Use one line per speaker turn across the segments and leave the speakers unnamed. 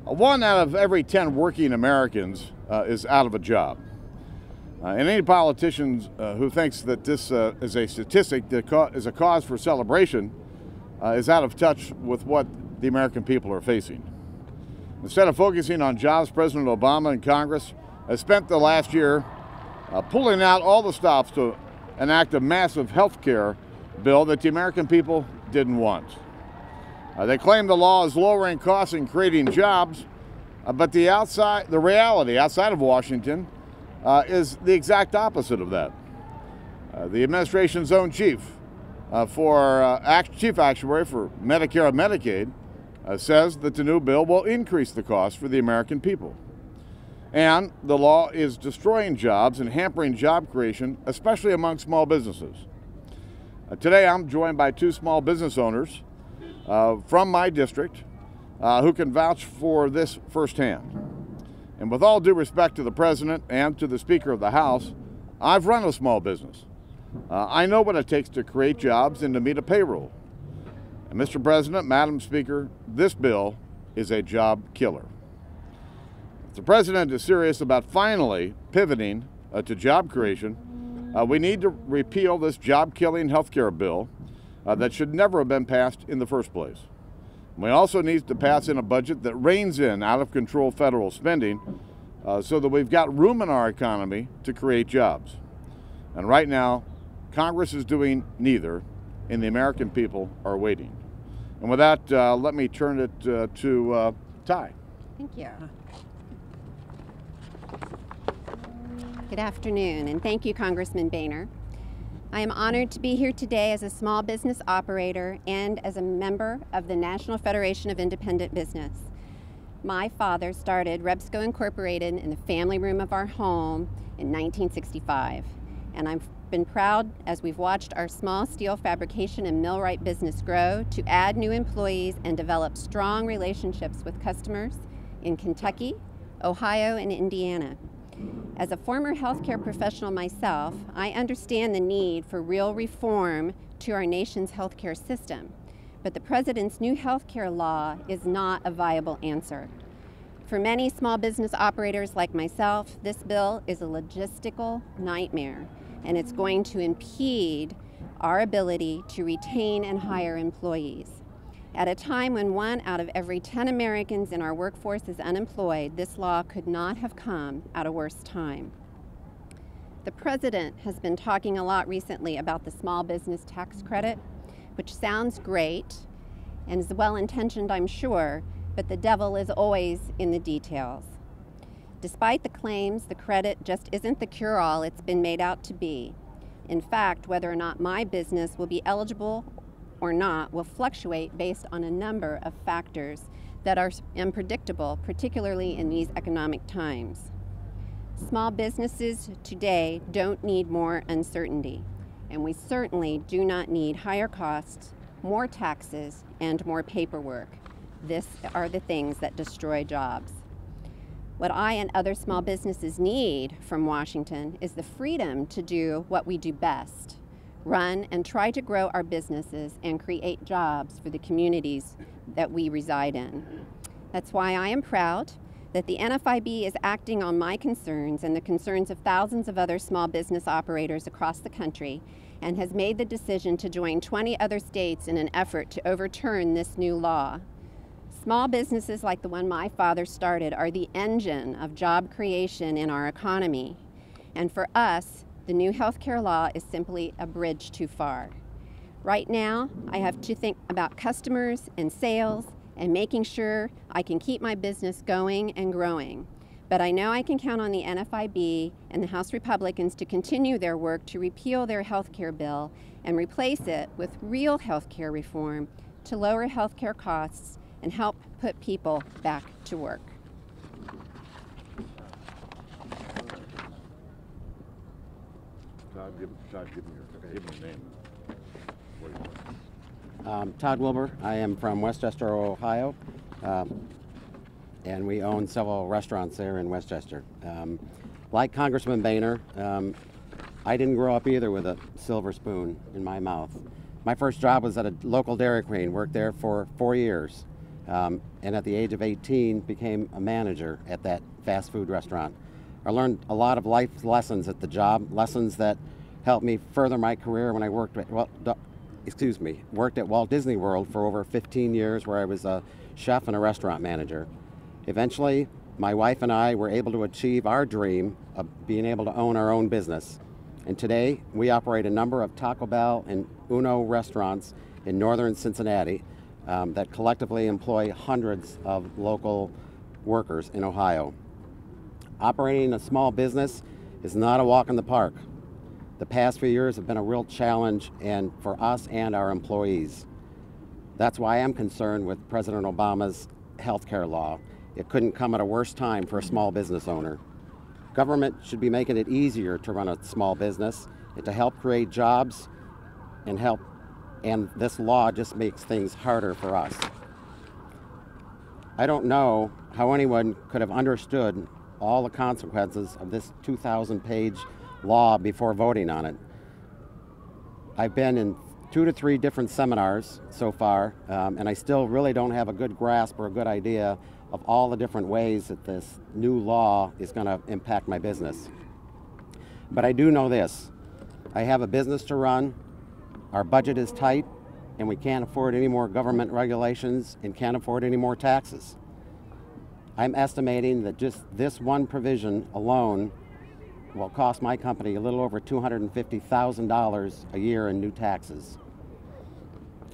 1 out of every 10 working Americans is out of a job. And any politician who thinks that this is a statistic that is a cause for celebration is out of touch with what the American people are facing. Instead of focusing on jobs, President Obama and Congress has spent the last year pulling out all the stops to enact a massive health care bill that the American people didn't want. They claim the law is lowering costs and creating jobs, but the reality outside of Washington is the exact opposite of that. The administration's own chief actuary for Medicare and Medicaid says that the new bill will increase the cost for the American people. And the law is destroying jobs and hampering job creation, especially among small businesses. Today I'm joined by 2 small business owners from my district who can vouch for this firsthand. And with all due respect to the President and to the Speaker of the House, I've run a small business. I know what it takes to create jobs and to meet a payroll. And Mr. President, Madam Speaker, this bill is a job killer. If the President is serious about finally pivoting to job creation, we need to repeal this job-killing health care bill that should never have been passed in the first place. We also need to pass in a budget that reins in out-of-control federal spending so that we've got room in our economy to create jobs. And right now, Congress is doing neither, and the American people are waiting. And with that, let me turn it to Ty.
Thank you. Good afternoon, and thank you, Congressman Boehner. I am honored to be here today as a small business operator and as a member of the National Federation of Independent Business. My father started Rebsco Incorporated in the family room of our home in 1965, and I've been proud as we've watched our small steel fabrication and millwright business grow to add new employees and develop strong relationships with customers in Kentucky, Ohio, and Indiana. As a former healthcare professional myself, I understand the need for real reform to our nation's healthcare system, but the President's new healthcare law is not a viable answer. For many small business operators like myself, this bill is a logistical nightmare, and it's going to impede our ability to retain and hire employees. At a time when 1 out of every 10 Americans in our workforce is unemployed, this law could not have come at a worse time. The President has been talking a lot recently about the small business tax credit, which sounds great and is well-intentioned, I'm sure, but the devil is always in the details. Despite the claims, the credit just isn't the cure-all it's been made out to be. In fact, whether or not my business will be eligible or not will fluctuate based on a number of factors that are unpredictable, particularly in these economic times. Small businesses today don't need more uncertainty, and we certainly do not need higher costs, more taxes, and more paperwork. These are the things that destroy jobs. What I and other small businesses need from Washington is the freedom to do what we do best: run and try to grow our businesses and create jobs for the communities that we reside in. That's why I am proud that the NFIB is acting on my concerns and the concerns of thousands of other small business operators across the country, and has made the decision to join 20 other states in an effort to overturn this new law. Small businesses like the one my father started are the engine of job creation in our economy, and for us, the new healthcare law is simply a bridge too far. Right now, I have to think about customers and sales and making sure I can keep my business going and growing. But I know I can count on the NFIB and the House Republicans to continue their work to repeal their healthcare bill and replace it with real healthcare reform to lower healthcare costs and help put people back to work.
Todd, give me your name.
Todd Wilbur. I am from Westchester, Ohio, and we own several restaurants there in Westchester. Like Congressman Boehner, I didn't grow up either with a silver spoon in my mouth. My first job was at a local Dairy Queen, worked there for 4 years. and at the age of 18 became a manager at that fast food restaurant. I learned a lot of life lessons at the job, lessons that helped me further my career when I worked at Walt Disney World for over 15 years, where I was a chef and a restaurant manager. Eventually, my wife and I were able to achieve our dream of being able to own our own business. And today, we operate a number of Taco Bell and Uno restaurants in northern Cincinnati that collectively employ hundreds of local workers in Ohio. Operating a small business is not a walk in the park. The past few years have been a real challenge and for us and our employees. That's why I'm concerned with President Obama's health care law. It couldn't come at a worse time for a small business owner. Government should be making it easier to run a small business and to help create jobs and this law just makes things harder for us. I don't know how anyone could have understood all the consequences of this 2,000-page law before voting on it. I've been in 2 to 3 different seminars so far, and I still really don't have a good grasp or a good idea of all the different ways that this new law is going to impact my business. But I do know this: I have a business to run, our budget is tight, and we can't afford any more government regulations and can't afford any more taxes. I'm estimating that just this one provision alone will cost my company a little over $250,000 a year in new taxes.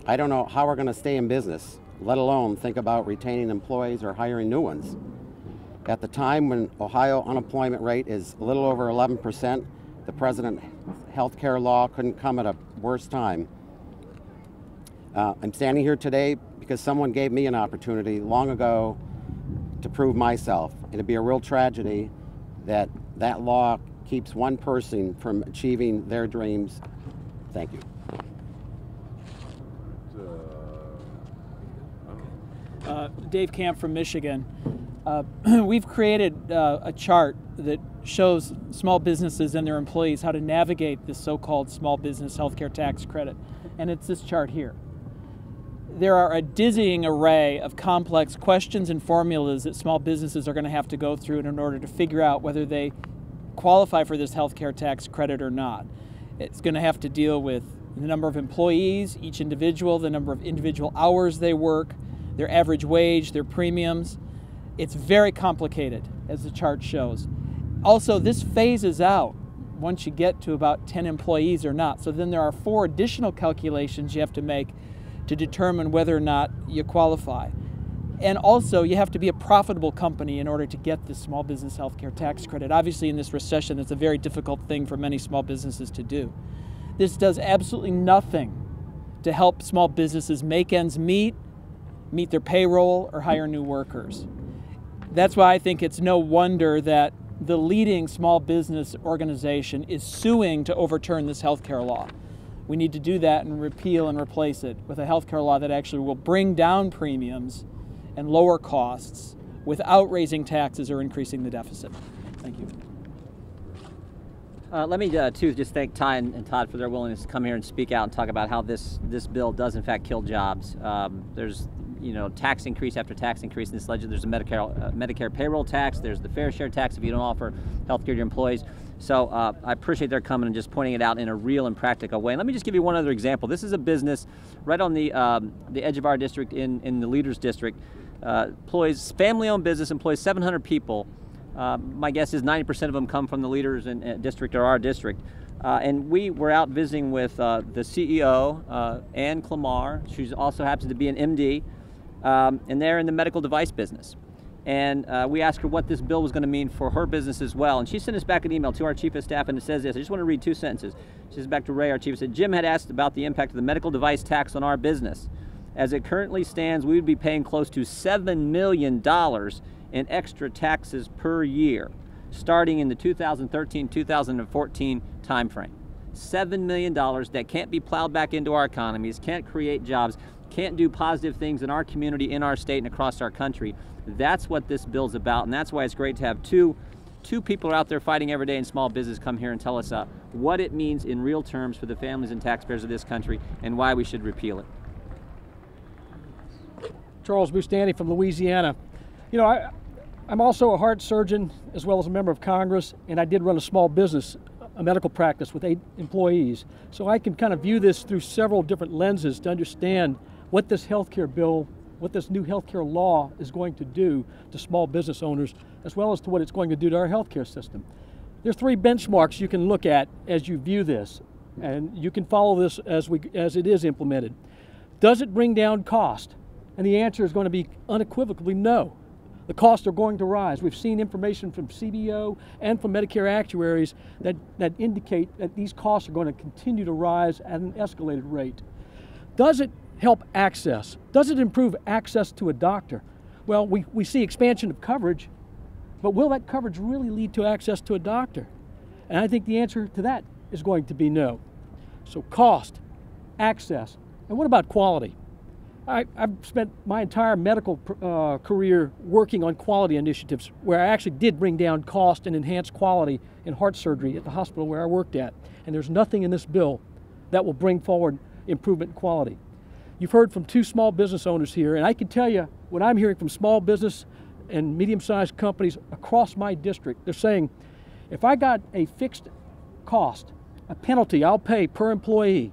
I don't know how we're going to stay in business, let alone think about retaining employees or hiring new ones. At the time when Ohio unemployment rate is a little over 11%, the President's health care law couldn't come at a worse time. I'm standing here today because someone gave me an opportunity long ago to prove myself. It'd be a real tragedy that that law keeps one person from achieving their dreams. Thank you.
Dave Camp from Michigan. We've created a chart that shows small businesses and their employees how to navigate this so-called small business healthcare tax credit, and it's this chart here. There are a dizzying array of complex questions and formulas that small businesses are going to have to go through in order to figure out whether they qualify for this healthcare tax credit or not. It's going to have to deal with the number of employees, each individual, the number of individual hours they work, their average wage, their premiums. It's very complicated, as the chart shows. Also, this phases out once you get to about 10 employees or not. So then there are 4 additional calculations you have to make to determine whether or not you qualify. And also, you have to be a profitable company in order to get this small business healthcare tax credit. Obviously, in this recession, it's a very difficult thing for many small businesses to do. This does absolutely nothing to help small businesses make ends meet their payroll, or hire new workers. That's why I think it's no wonder that the leading small business organization is suing to overturn this healthcare law. We need to do that and repeal and replace it with a healthcare law that actually will bring down premiums and lower costs without raising taxes or increasing the deficit. Thank you.
Let me too just thank Ty and Todd for their willingness to come here and speak out and talk about how this bill does in fact kill jobs. There's tax increase after tax increase in this legislation. There's a Medicare payroll tax. There's the fair share tax if you don't offer health care to your employees. So I appreciate their coming and just pointing it out in a real and practical way. And let me just give you one other example. This is a business right on the edge of our district in the Leaders District. Employs family-owned business, employs 700 people. My guess is 90% of them come from the Leaders district or our district. And we were out visiting with the CEO, Ann Clamar. She also happens to be an MD, and they're in the medical device business. And we asked her what this bill was going to mean for her business as well. And she sent us back an email to our chief of staff, and it says this. I just want to read 2 sentences. She says back to Ray, our chief, said, Jim had asked about the impact of the medical device tax on our business. As it currently stands, we would be paying close to $7 million in extra taxes per year, starting in the 2013-2014 timeframe. $7 million that can't be plowed back into our economies, can't create jobs, can't do positive things in our community, in our state, and across our country. That's what this bill's about, and that's why it's great to have two people out there fighting every day in small business come here and tell us what it means in real terms for the families and taxpayers of this country and why we should repeal it.
Charles Bustani from Louisiana. You know, I'm also a heart surgeon as well as a member of Congress, and I did run a small business, a medical practice with 8 employees. So I can kind of view this through several different lenses to understand what this healthcare bill, what this new healthcare law is going to do to small business owners, as well as to what it's going to do to our healthcare system. There's 3 benchmarks you can look at as you view this, and you can follow this as it is implemented. Does it bring down cost? And the answer is going to be unequivocally no. The costs are going to rise. We've seen information from CBO and from Medicare actuaries that indicate that these costs are going to continue to rise at an escalated rate. Does it help access? Does it improve access to a doctor? Well, we see expansion of coverage, but will that coverage really lead to access to a doctor? And I think the answer to that is going to be no. So cost, access, and what about quality? I've spent my entire medical career working on quality initiatives where I actually did bring down cost and enhance quality in heart surgery at the hospital where I worked at. And there's nothing in this bill that will bring forward improvement in quality. You've heard from 2 small business owners here, and I can tell you what I'm hearing from small business and medium-sized companies across my district. They're saying, if I got a fixed cost, a penalty I'll pay per employee,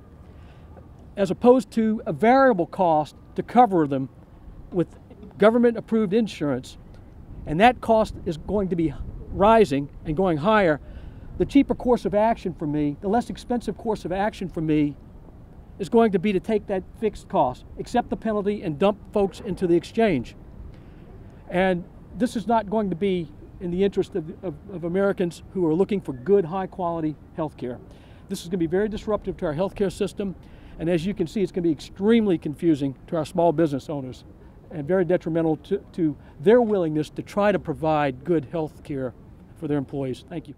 as opposed to a variable cost to cover them with government-approved insurance, and that cost is going to be rising and going higher, the cheaper course of action for me, the less expensive course of action for me, is going to be to take that fixed cost, accept the penalty, and dump folks into the exchange. And this is not going to be in the interest of Americans who are looking for good, high-quality health care. This is going to be very disruptive to our healthcare system, and as you can see, it's going to be extremely confusing to our small business owners and very detrimental to their willingness to try to provide good health care for their employees. Thank you.